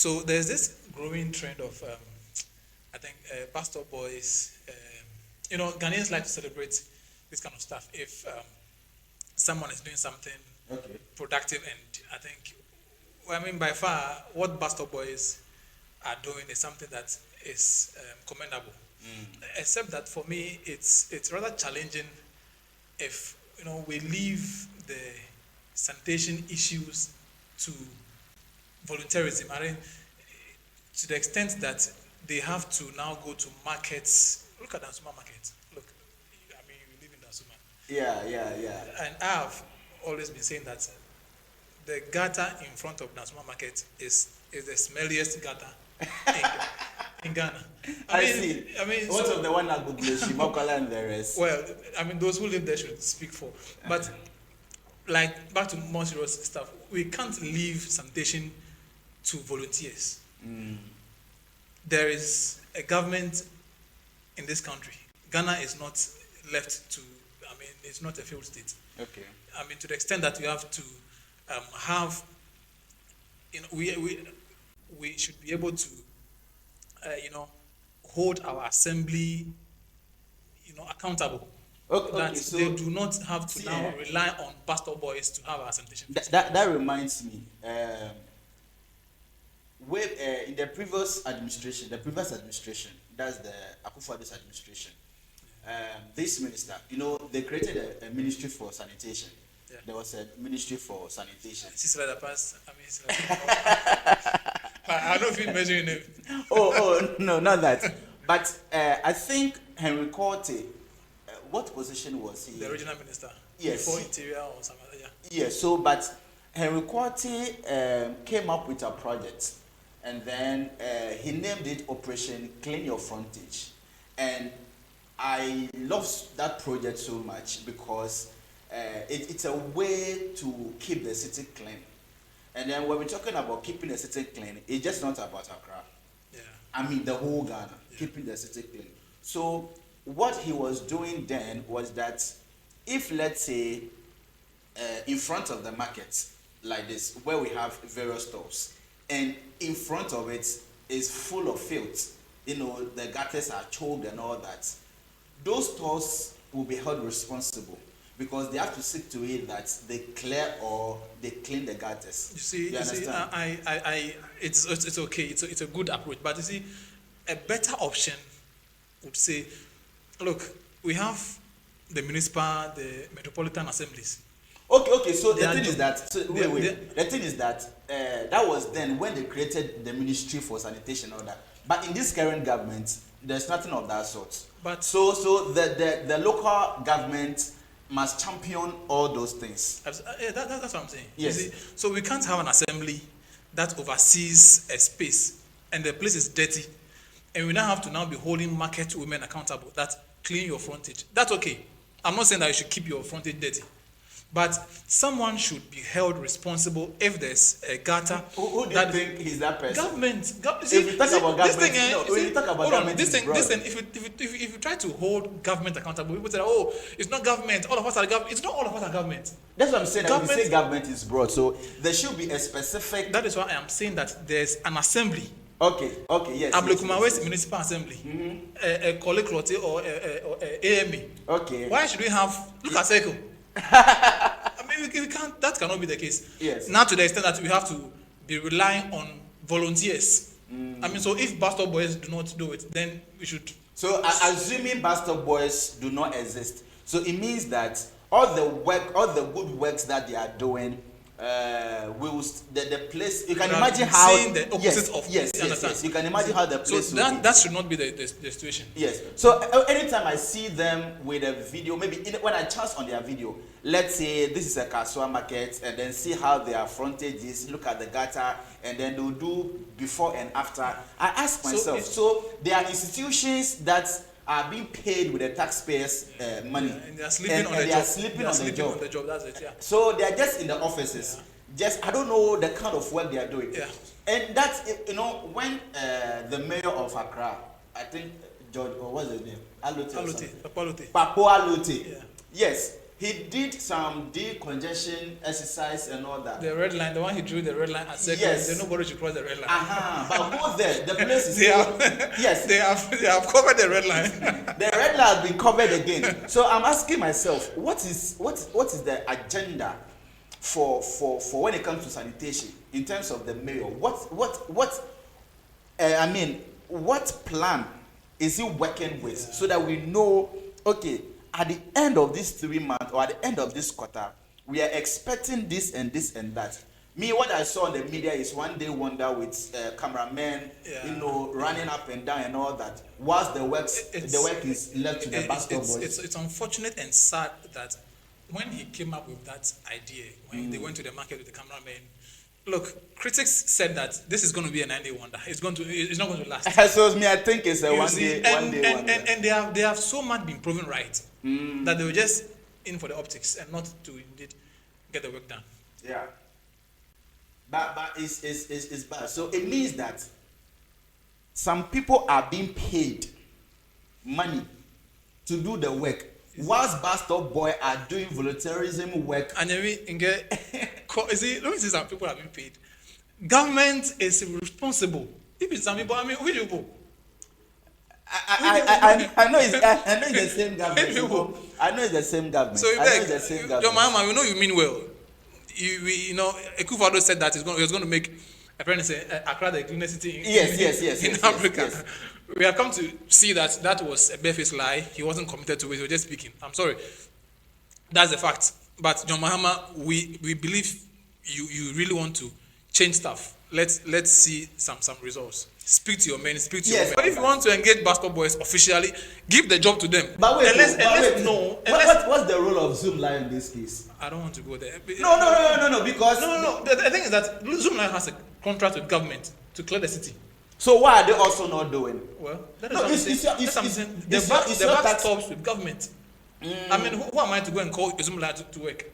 So there's this growing trend of, I think, Buzzstop Boys. Ghanaians like to celebrate this kind of stuff. If someone is doing something productive, and I think, by far, what Buzzstop Boys are doing is something that is commendable. Except that for me, it's rather challenging if we leave the sanitation issues to volunteerism. I mean, to the extent that they have to now go to markets. Look at Dansuma market. Look, you live in Dansuma. Yeah. And I have always been saying that the gutter in front of Dansuma market is the smelliest gutter in Ghana. I see. What so, of the one at Shimokola and the rest? Well, those who live there should speak for. But like back to more serious stuff, we can't leave sanitation to volunteers. There is a government in this country. Ghana is not left to. It's not a failed state. Okay. To the extent that we have to have. We should be able to. Hold our assembly, accountable. Okay, so they do not have to now rely on Buzzstop Boys to have our sanitation. That reminds me. In the previous administration, that's the Akufo-Addo's administration. This minister, they created a ministry for sanitation. Yeah. There was a ministry for sanitation. I don't feel measuring it. Oh, no, not that. But I think Henry Korte, what position was he? The regional minister. Yes. Before Interior or something. Yeah. Yes. So, but Henry Korte came up with a project, and then he named it Operation Clean Your Frontage, and I love that project so much because it's a way to keep the city clean. And then when we're talking about keeping the city clean, it's just not about Accra. Yeah. The whole Ghana, keeping the city clean. So what he was doing then was that if, let's say, in front of the market, like this, where we have various stores, and in front of it is full of filth, the gutters are choked and all that, those stores will be held responsible, because they have to see to it that they clear or they clean the gutters. You see, it's okay. It's a good approach. But you see, a better option would say, look, we have the municipal, the metropolitan assemblies. Okay. So the thing is that the thing is that that was then when they created the Ministry for Sanitation and all that. But in this current government, there's nothing of that sort. But so the local government must champion all those things. That's what I'm saying. Yes. You see, so we can't have an assembly that oversees a space and the place is dirty, and we now have to be holding market women accountable that clean your frontage. That's okay. I'm not saying that you should keep your frontage dirty, but someone should be held responsible if there's a gutter. Who do you think is that person? Government. If you talk about government, if you try to hold government accountable, people say, "Oh, it's not government. All of us are government." It's not all of us are government. That's what I'm saying. When you say government is broad, so there should be a specific. That is why I am saying that there's an assembly. Okay, yes. Ablekuma West Municipal Assembly, a Koleklote or AME. Okay. Why should we have? Look at Circle. We can't. That cannot be the case. Yes. Now to the extent that we have to be relying on volunteers. So if Buzzstop Boys do not do it, then we should. So assuming Buzzstop Boys do not exist, so it means that all the good works that they are doing, the place. You can imagine how the opposite of yes. You can imagine how the place. So that should not be the situation. Yes. So anytime I see them with a video, maybe when I chance on their video, let's say this is a Kasua market, and then see how their frontage is, look at the gutter, and then they'll do before and after. I ask myself, so there are institutions that are being paid with the taxpayers' money, and they are sleeping on the job. That's it. Yeah. So they are just in the offices. Yeah. I don't know the kind of work they are doing. Yeah. And that's when the mayor of Accra, I think George, or what's his name? Papo Alote. Papo Alote. Yeah. Yes, he did some decongestion exercise and all that. The red line, the one he drew the red line and said, yes, nobody should cross the red line. But go there, the place is yes, they have covered the red line. The red line has been covered again. So I'm asking myself, what is the agenda for when it comes to sanitation in terms of the mayor? What plan is he working with so that we know, okay, at the end of this 3 months or at the end of this quarter, we are expecting this and this and that. Me, what I saw on the media is one day wonder with cameramen, running up and down and all that. Whilst the work is left to the Buzzstop Boys. It's unfortunate and sad that when he came up with that idea, when they went to the market with the cameramen, look, critics said that this is going to be a 9-day wonder. It's not going to last. So me, I think it's a one day wonder. And they have so much been proven right that they were just in for the optics and not to indeed get the work done. Yeah. But it's bad. So it means that some people are being paid money to do the work, whilst Buzzstop Boy are doing volunteerism work. And let me say some people are being paid. Government is responsible. If it's some people, which people? I know it's the same government. I know it's the same government. So your mama, we know you mean well. You know, Akufo-Addo said that he was going to make Accra the cleanest city in Africa. Yes. We have come to see that was a barefaced lie. He wasn't committed to it. He was just speaking. I'm sorry. That's the fact. But John Mahama, we believe you really want to change stuff. Let's see some results. Speak to your men. Speak to your men. But if you want to engage Buzzstop Boys officially, give the job to them. But wait, what's the role of Zoom Lion in this case? I don't want to go there. No. Because The thing is that Zoom Lion has a contract with government to clear the city. So why are they also not doing? Well, that is something. The back stops with government. I mean, who am I to go and call Zoom Lion to work?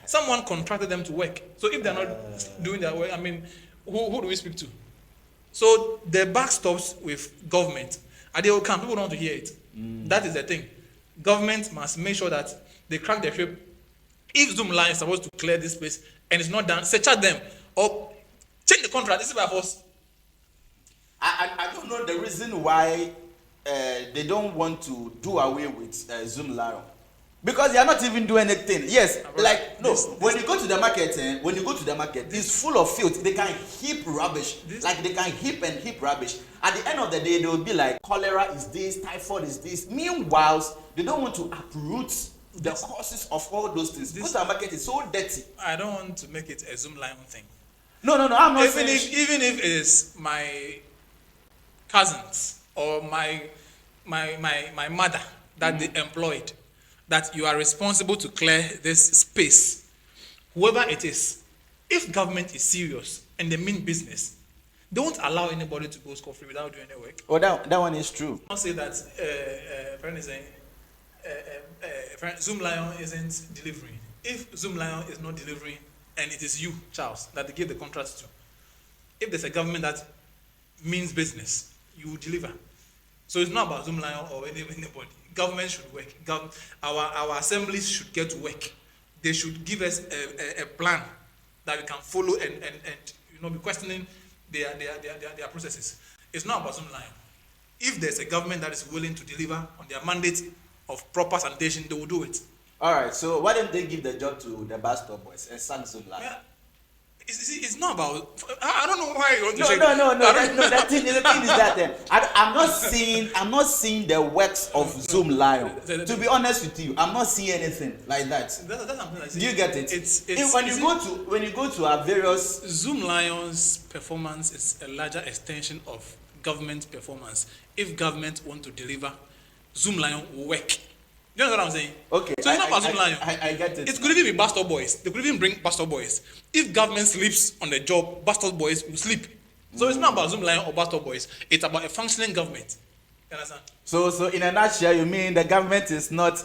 Someone contracted them to work. So if they're not doing their work, I mean, who do we speak to? So the back stops with government. And they will come. People don't want to hear it. That is the thing. Government must make sure that they crack their shape. If Zoom Line is supposed to clear this place and it's not done, say chat them or change the contract. This is by force. I don't know the reason why they don't want to do away with Zoom Lion. Because they are not even doing anything. Yes, when you go to the market, it's full of filth. They can heap rubbish. They can heap rubbish. At the end of the day, they will be like, cholera is this, typhoid is this. Meanwhile, they don't want to uproot the causes of all those things. Because the market is so dirty. I don't want to make it a Zoom Lion thing. No, I'm not saying. Even if it is my cousins or my mother that they employed, that you are responsible to clear this space, whoever it is, if government is serious and they mean business, don't allow anybody to go scot-free without doing any work. Oh, that one is true. Don't say that friend is saying Zoom Lion isn't delivering. If Zoom Lion is not delivering and it is you, Charles, that they give the contract to, if there's a government that means business, you will deliver. So it's not about Zoom Lion or anybody. Government should work. Our assemblies should get to work. They should give us a plan that we can follow and be questioning their processes. It's not about Zoom Lion. If there's a government that is willing to deliver on their mandate of proper sanitation, they will do it. All right. So why don't they give the job to the Buzzstop Boys and sang Zoom Lion? Yeah. It's not about. I don't know why you want to say. No. The thing is that I'm not seeing the works of Zoom Lion. To be honest with you, I'm not seeing anything like that. That's something I see. Do you get it? When you go to our various Zoom Lion's performance is a larger extension of government performance. If government want to deliver, Zoom Lion will work. You know what I'm saying? Okay. So it's not about Zoom Lion. I get it. It could even be Buzzstop Boys. They could even bring Buzzstop Boys. If government sleeps on the job, Buzzstop Boys will sleep. So it's not about Zoom Lion or Buzzstop Boys. It's about a functioning government. You understand? So in a nutshell, you mean the government is not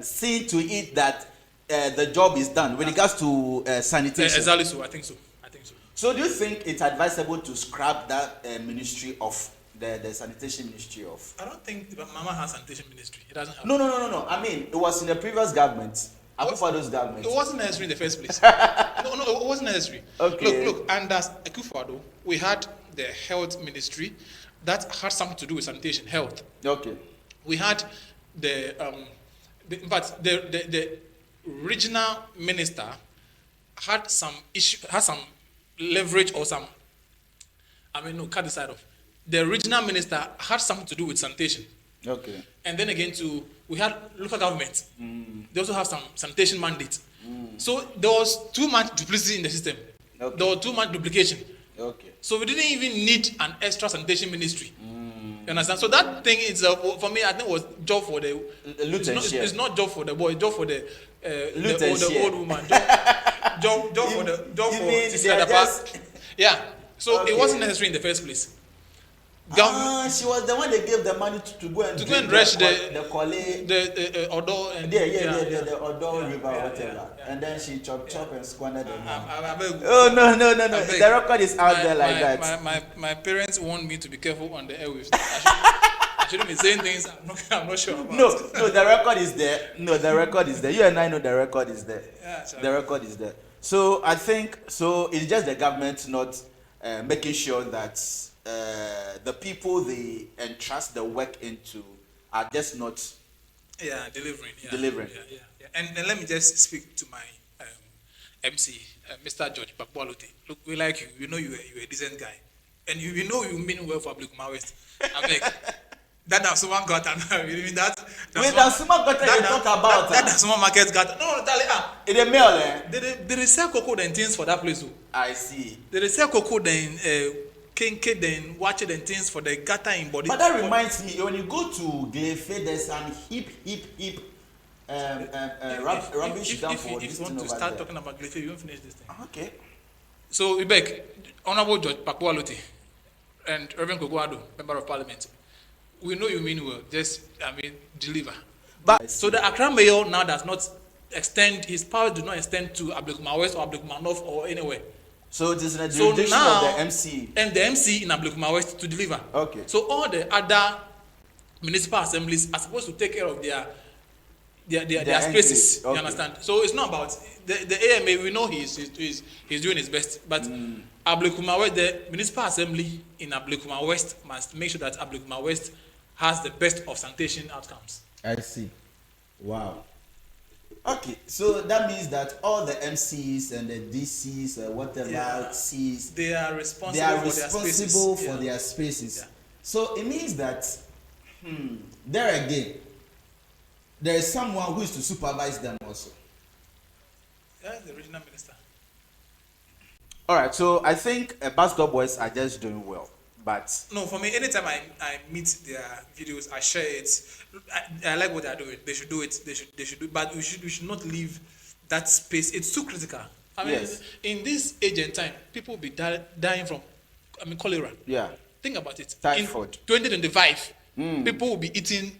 seeing to it that the job is done when it comes to sanitation? Exactly so. I think so. So do you think it's advisable to scrap that Ministry of the sanitation ministry of? I don't think Mama has sanitation ministry. It doesn't have. No. I mean, it was in the previous government. Akufo-Addo's government. It wasn't necessary in the first place. no, it wasn't necessary. Okay. Look, under Akufo-Addo, we had the health ministry that had something to do with sanitation, health. Okay. We had the regional minister had some issue, had some leverage or some. Cut this side off. The regional minister had something to do with sanitation. Okay. And then again, we had local government. They also have some sanitation mandate. So there was too much duplicity in the system. Okay. There was too much duplication. Okay. So we didn't even need an extra sanitation ministry. You understand? So that thing is for me. I think was job for the. It's not job for the boy. Job for the old woman. Job for the past. Yeah. So it wasn't necessary in the first place. She was the one that gave the money to go and rush the Odo and the Odo River whatever, and then she chop and squandered the money. No. The record is out there like that. My parents want me to be careful on the airwaves. I shouldn't be saying things I'm not sure about. No, the record is there. No, the record is there. You and I know the record is there. Yeah, sure. The record is there. So I think it's just the government not making sure that the people they entrust the work into are just not delivering. Yeah. And let me just speak to my MC, Mr. George Bakbalote. Look, we like you. You know you're a decent guy, and you know you mean well for Blue West. I beg. That someone got you mean that? Wait, that someone got you talk about that someone market got no in the mail, eh? They sell cocoa and things for that place. I see. They sell cocoa then kinky then watch it and things for the gutter in body. But that reminds me, when you go to Glefe, there's some hip rubbish dump for this thing over there. If you want to start talking about Glefe, you won't finish this thing. Okay. So we beg Honorable George Pakbualote and Reverend Kogo-Addo, Member of Parliament. We know you mean well. Just deliver. But so the Accra Mayor now does not extend his powers. Do not extend to Ablekuma West or Ablekuma North or anywhere. So it is in the jurisdiction of the MC. And the MC in Ablekuma West to deliver. Okay. So all the other municipal assemblies are supposed to take care of their spaces. Okay. You understand? So it's not about the AMA. We know he's doing his best, but Ablekuma West, the municipal assembly in Ablekuma West must make sure that Ablekuma West has the best of sanitation outcomes. I see. Wow. Okay, so that means that all the MCs and the DCs, whatever Cs, they are responsible for their spaces. Yeah. So it means that there again, there is someone who is to supervise them also. Yeah, the regional minister. All right, so I think Buzzstop Boys are just doing well. But no, for me, anytime I meet their videos, I share it. I like what they are doing. They should do it. They should do it. But we should not leave that space. It's too critical. In this age and time, people will be dying from cholera. Yeah. Think about it. Typhoid. In 2025, people will be eating.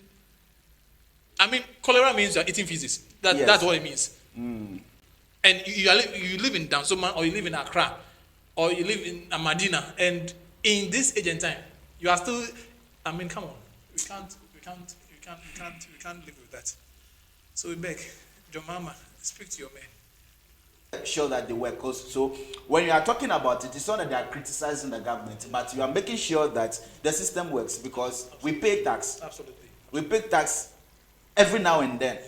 Cholera means you are eating feces. That's what it means. And you live in Dansoman, or you live in Accra, or you live in Amadina, and in this age and time, you are still. Come on, we can't live with that. So we beg, John Mama, speak to your men. Sure that they work. So when you are talking about it, it's not that they are criticizing the government, but you are making sure that the system works because we pay tax. Absolutely. We pay tax every now and then.